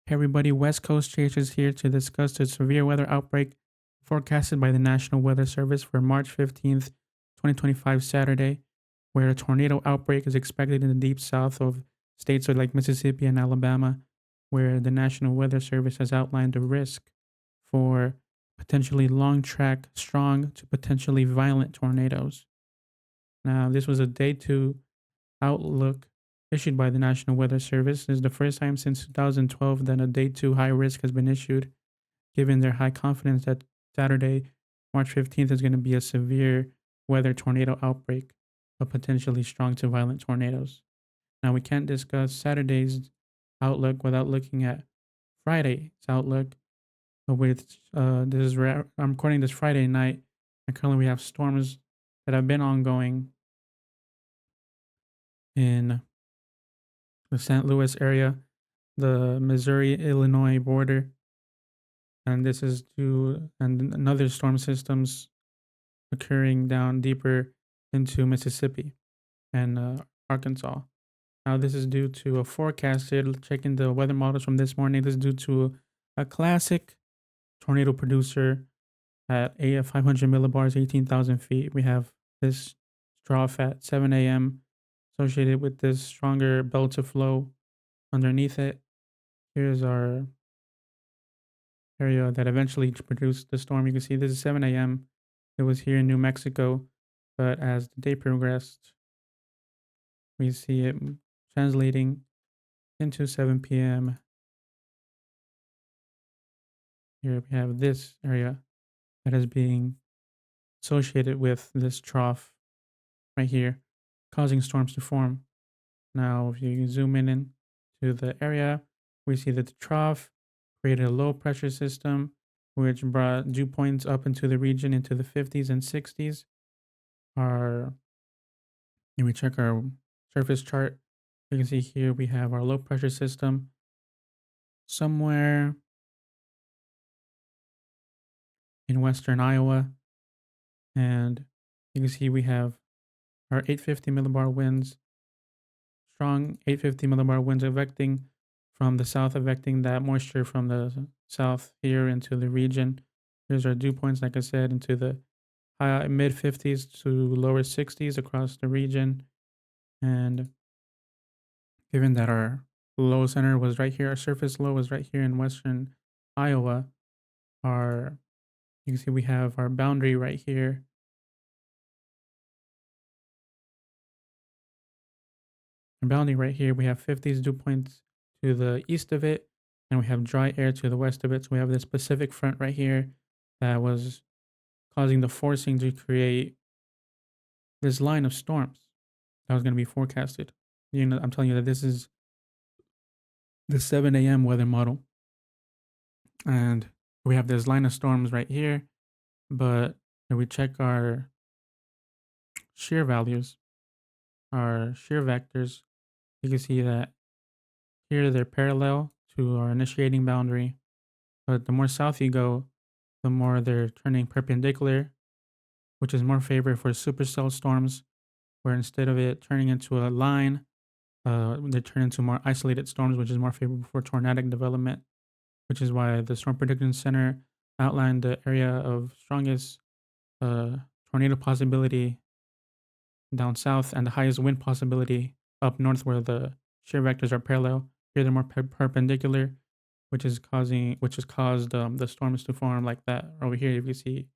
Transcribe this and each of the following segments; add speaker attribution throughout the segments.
Speaker 1: Hey everybody, West Coast Chase is here to discuss the severe weather outbreak forecasted by the National Weather Service for March 15th, 2025 Saturday, where a tornado outbreak is expected in the deep south of states like Mississippi and Alabama, where the National Weather Service has outlined the risk for potentially long track, strong to potentially violent tornadoes. Now, this was a day two outlook issued by the National Weather Service. This is the first time since 2012 that a day two high risk has been issued, given their high confidence that Saturday, March 15th, is going to be a severe weather tornado outbreak of potentially strong to violent tornadoes. Now, we can't discuss Saturday's outlook without looking at Friday's outlook, which I'm recording this Friday night, and currently we have storms that have been ongoing in the St. Louis area, the Missouri-Illinois border, and this is due and another storm systems occurring down deeper into Mississippi and Arkansas. Now, this is due to a forecasted, checking the weather models from this morning, this is due to a classic tornado producer at 500 millibars, 18,000 feet. We have this trough at 7 a.m. associated with this stronger belt of flow underneath it. Here's our area that eventually produced the storm. You can see this is 7 a.m. It was here in New Mexico, but as the day progressed, we see it translating into 7 p.m. Here we have this area that is being associated with this trough right here, causing storms to form. Now, if you zoom in to the area, we see that the trough created a low pressure system, which brought dew points up into the region into the 50s and 60s. And we check our surface chart. You can see here we have our low pressure system somewhere in western Iowa. And you can see we have our 850 millibar winds, strong 850 millibar winds affecting from the south, affecting that moisture from the south here into the region. Here's our dew points, like I said, into the high mid 50s to lower 60s across the region. And given that our low center was right here, our surface low was right here in western Iowa, our you can see we have our boundary right here. Our boundary right here, we have 50s dew points to the east of it, and we have dry air to the west of it. So we have this Pacific front right here that was causing the forcing to create this line of storms that was going to be forecasted. I'm telling you that this is the 7 a.m. weather model. And we have this line of storms right here. But if we check our shear values, our shear vectors, you can see that here they're parallel to our initiating boundary. But the more south you go, the more they're turning perpendicular, which is more favorable for supercell storms, where instead of it turning into a line, they turn into more isolated storms, which is more favorable for tornadic development, which is why the Storm Prediction Center outlined the area of strongest tornado possibility down south and the highest wind possibility up north, where the shear vectors are parallel. Here they're more perpendicular, which has caused the storms to form like that. Over here, if you see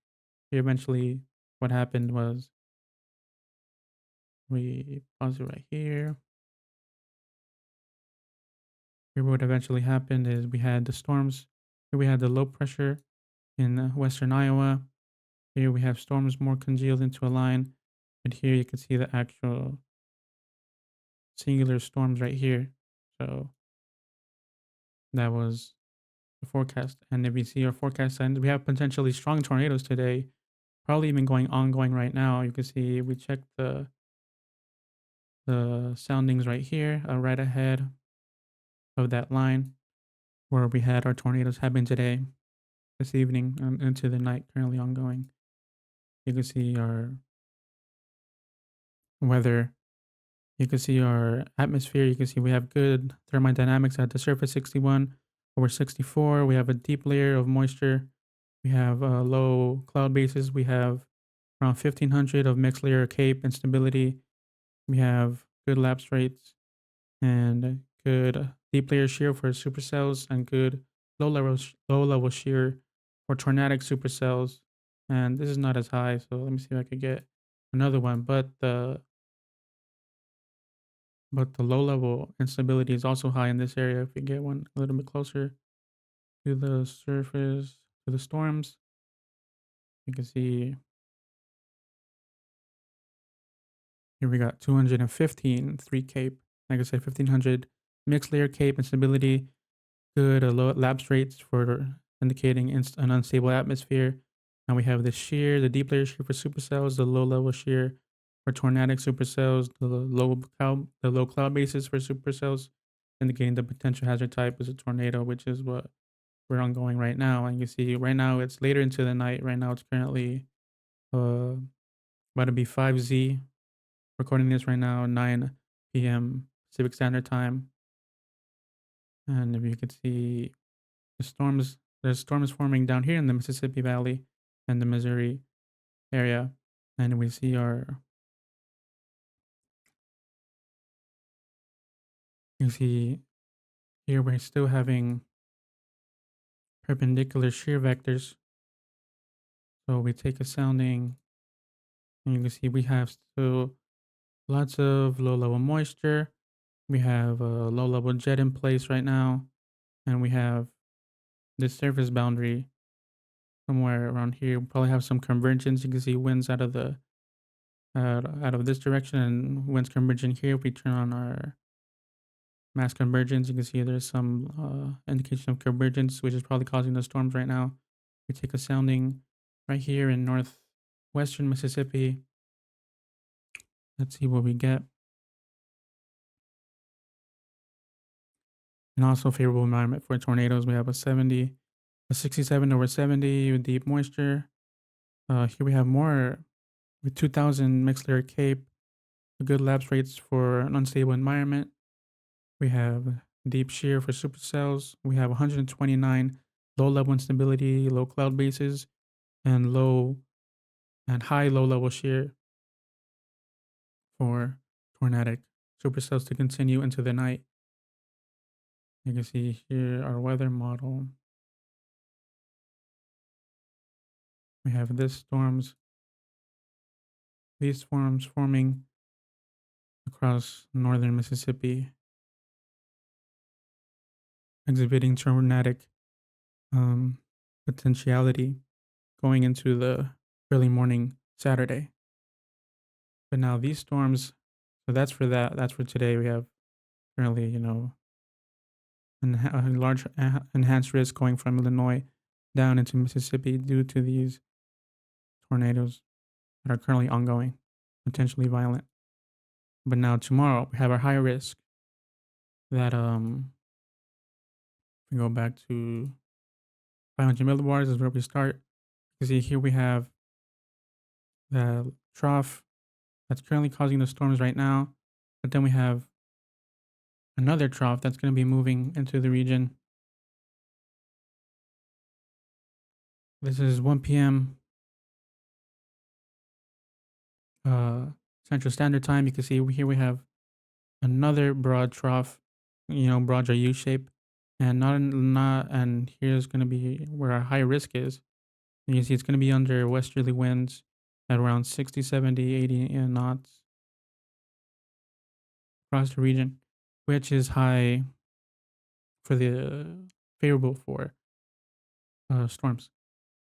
Speaker 1: here, eventually what happened was we pause it right here. Here, what eventually happened is we had the storms. Here we had the low pressure in western Iowa. Here we have storms more congealed into a line. And here you can see the actual singular storms right here. So that was the forecast. And if you see our forecast, and we have potentially strong tornadoes today, probably even ongoing right now. You can see we check the soundings right here, right ahead of that line where we had our tornadoes happen today, this evening, into the night, currently ongoing. You can see our weather. You can see our atmosphere. You can see we have good thermodynamics at the surface 61, over 64. We have a deep layer of moisture. We have low cloud bases. We have around 1500 of mixed layer cape and stability. We have good lapse rates and good deep layer shear for supercells and good low level shear for tornadic supercells. And this is not as high, so let me see if I could get another one. But the low level instability is also high in this area. If we get one a little bit closer to the surface, to the storms, you can see here we got 215 3 cape. Like I said, 1500 mixed layer cape instability, good low lapse rates for indicating an unstable atmosphere. And we have the shear, the deep layer shear for supercells, the low level shear for tornadic supercells, the low cloud basis for supercells, indicating the potential hazard type is a tornado, which is what we're ongoing right now. And you see right now it's later into the night. Right now it's currently uh about to be 5Z. Recording this right now, 9 p.m. Pacific Standard Time. And if you can see there's storms forming down here in the Mississippi Valley and the Missouri area. And we see you see here we're still having perpendicular shear vectors. So we take a sounding and you can see we have still lots of low level moisture. We have a low level jet in place right now. And we have this surface boundary somewhere around here. We probably have some convergence. You can see winds out of this direction and winds converging here. If we turn on our mass convergence, you can see there's some indication of convergence, which is probably causing the storms right now. We take a sounding right here in northwestern Mississippi. Let's see what we get. And also favorable environment for tornadoes. We have a 67 over 70 with deep moisture. Here we have more with 2000 mixed layer cape, good lapse rates for an unstable environment. We have deep shear for supercells. We have 129 low level instability, low cloud bases, and high low level shear for tornadic supercells to continue into the night. You can see here our weather model. We have these storms forming across northern Mississippi, exhibiting tornadic potentiality going into the early morning Saturday. But now these storms, so that's for that. That's for today. We have currently, a large enhanced risk going from Illinois down into Mississippi due to these tornadoes that are currently ongoing, potentially violent. But now tomorrow we have our high risk that we go back to 500 millibars is where we start. You see here we have the trough that's currently causing the storms right now, but then we have another trough that's going to be moving into the region. This is 1 p.m. Central Standard Time. You can see here we have another broad trough, broads are U-shape, and and here's going to be where our high risk is. And you see it's going to be under westerly winds at around 60, 70, 80 knots across the region, which is high for the favorable for storms,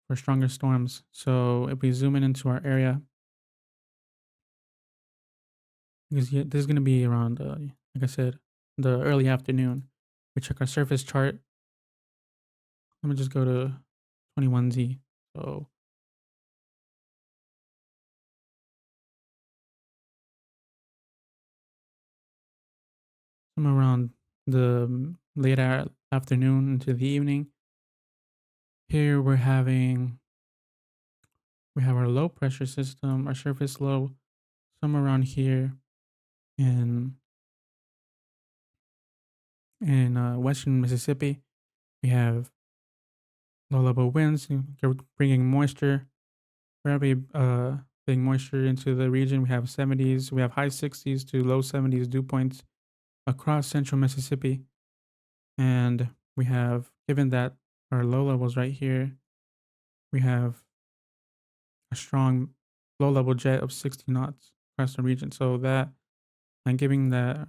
Speaker 1: for stronger storms. So if we zoom in into our area, because this is going to be around, like I said, the early afternoon. We check our surface chart. Let me just go to 21Z. So somewhere around the late afternoon into the evening. Here we have our low pressure system, our surface low, somewhere around here in western Mississippi. We have low level winds, bringing moisture, very big moisture into the region. We have 70s, we have high 60s to low 70s dew points across central Mississippi. And we have, given that our low levels right here, we have a strong low level jet of 60 knots across the region. So that, and giving that,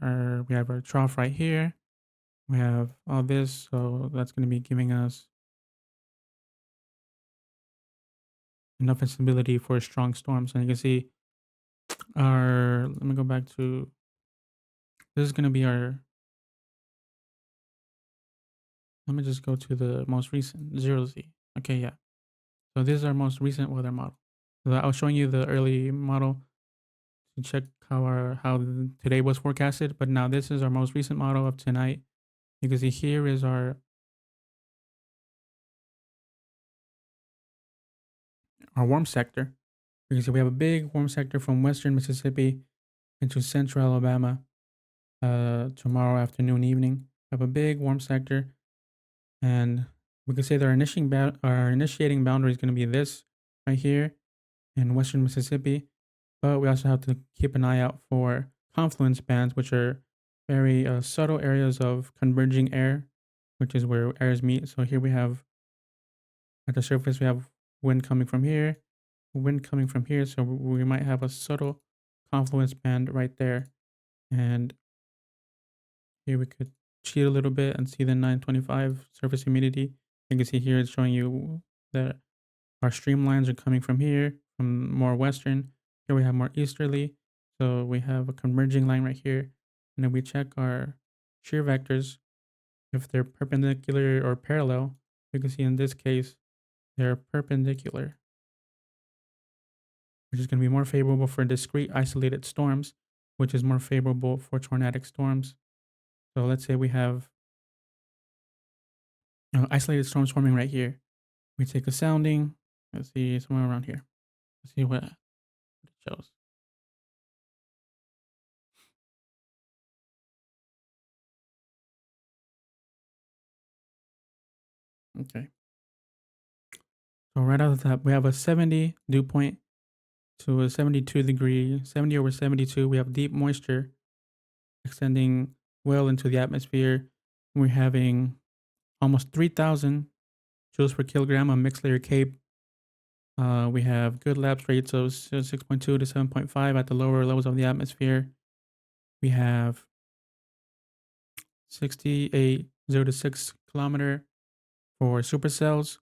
Speaker 1: we have our trough right here. We have all this, so that's going to be giving us enough instability for strong storms. And you can see let me go back to, this is going to be let me just go to the most recent, 0Z. Okay, yeah. So this is our most recent weather model. So I was showing you the early model to check how today was forecasted, but now this is our most recent model of tonight. You can see here is our warm sector. You can see we have a big warm sector from western Mississippi into central Alabama tomorrow afternoon, evening. We have a big warm sector, and we can say that our initiating boundary is going to be this right here in western Mississippi. But we also have to keep an eye out for confluence bands, which are very subtle areas of converging air, which is where airs meet. So here we have, at the surface, we have wind coming from here, wind coming from here. So we might have a subtle confluence band right there. And here we could cheat a little bit and see the 925 surface humidity. You can see here it's showing you that our streamlines are coming from here, from more western. Here we have more easterly. So we have a converging line right here. And then we check our shear vectors. If they're perpendicular or parallel, you can see in this case, they're perpendicular, which is going to be more favorable for discrete isolated storms, which is more favorable for tornadic storms. So let's say we have isolated storms forming right here. We take a sounding. Let's see, somewhere around here. Let's see what it shows. Okay. So right off the top, we have a 70 dew point to a 72 degree, 70 over 72. We have deep moisture extending well into the atmosphere. We're having almost 3,000 joules per kilogram on mixed layer CAPE. We have good lapse rates of 6.2 to 7.5 at the lower levels of the atmosphere. We have 68 0 to 6 kilometer for supercells.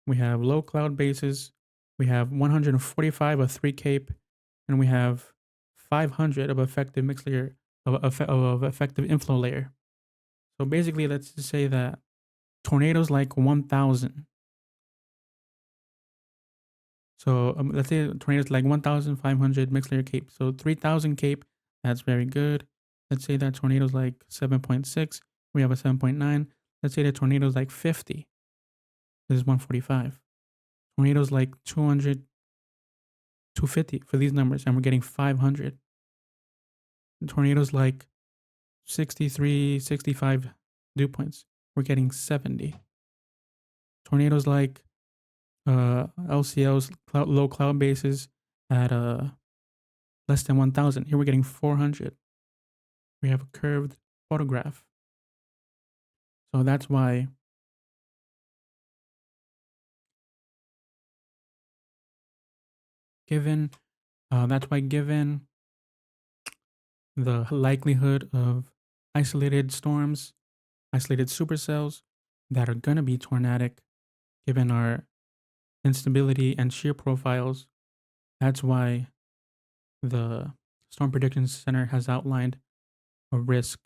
Speaker 1: We have low cloud bases. We have 145 of 3 CAPE, and we have 500 of effective mixed layer of effective inflow layer. So basically, let's just say that tornadoes like 1,000. So let's say tornadoes like 1,500 mixed layer CAPE. So 3,000 CAPE, that's very good. Let's say that tornadoes like 7.6, we have a 7.9. Let's say that tornadoes like 50, this is 145. Tornadoes like 200, 250 for these numbers, and we're getting 500. Tornadoes like 63, 65 dew points, we're getting 70. Tornadoes like LCLs, low cloud bases at less than 1,000. Here we're getting 400. We have a curved photograph. So that's why given the likelihood of isolated storms, isolated supercells that are going to be tornadic, given our instability and shear profiles, that's why the Storm Prediction Center has outlined a risk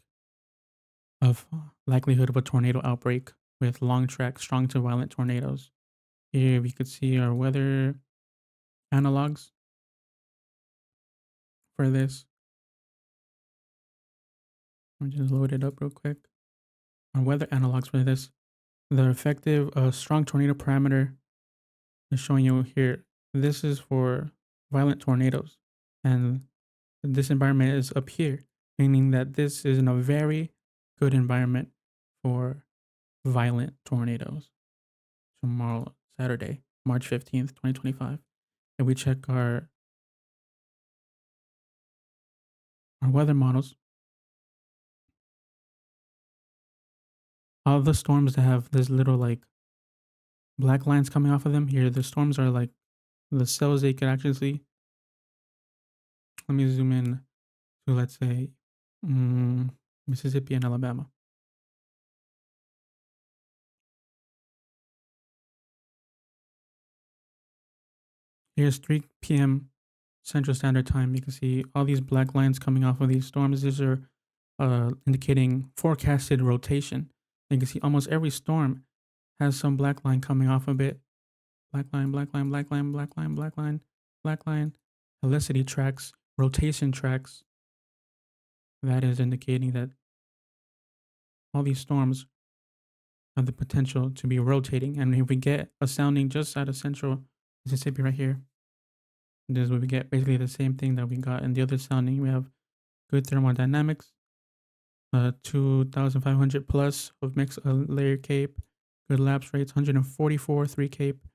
Speaker 1: of likelihood of a tornado outbreak with long track, strong to violent tornadoes. Here we could see our weather analogs for this. I'll just load it up real quick. Our weather analogs for this. The effective strong tornado parameter is showing you here. This is for violent tornadoes. And this environment is up here, meaning that this is in a very good environment for violent tornadoes tomorrow, Saturday, March 15th, 2025. And we check our weather models, all the storms that have this little like black lines coming off of them here, the storms are like the cells they could actually see. Let me zoom in to, let's say, mm, Mississippi and Alabama. Here's 3 p.m. Central Standard Time. You can see all these black lines coming off of these storms. These are indicating forecasted rotation. You can see almost every storm has some black line coming off of it. Black line, black line, black line, black line, black line, black line. Helicity tracks, rotation tracks. That is indicating that all these storms have the potential to be rotating. And if we get a sounding just out of central Mississippi right here, this is what we get. Basically the same thing that we got in the other sounding. We have good thermodynamics, 2,500 plus of mixed layer cape, good lapse rates, 144 3 cape,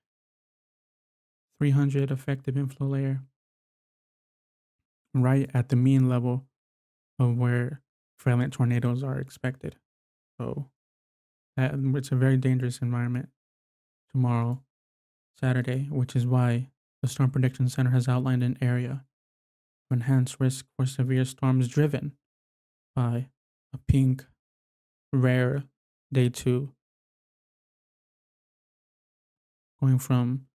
Speaker 1: 300 effective inflow layer, right at the mean level of where violent tornadoes are expected. So it's a very dangerous environment tomorrow, Saturday, which is why the Storm Prediction Center has outlined an area of enhanced risk for severe storms driven by a pink, rare day 2, going from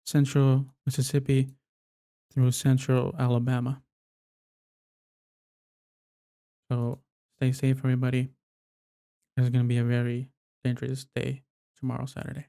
Speaker 1: central Mississippi through central Alabama. So stay safe, everybody. It's going to be a very dangerous day tomorrow, Saturday.